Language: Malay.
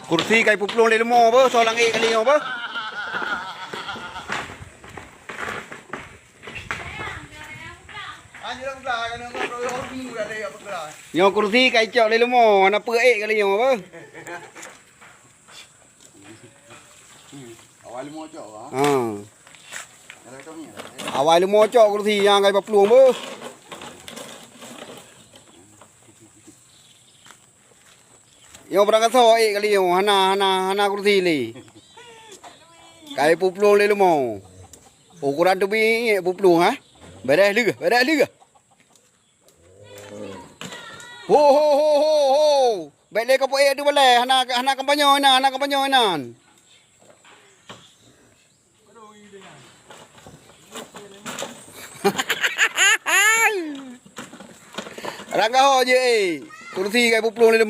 Kursi kay puplong le mo ba so lang kali ba. Yo kursi kay chok le mo na pe kali ba. Awal mo cok ha. Awal mo cok kursi yang kay puplong ba. Yo berangkat so kali yo hana kursi le. Kay puplong le mo. Ukuran tu bi puplong ha. Beres liga. Ho. Bele ka po tu boleh hana kampanyo nan. Rangga ho je kursi kay puplong le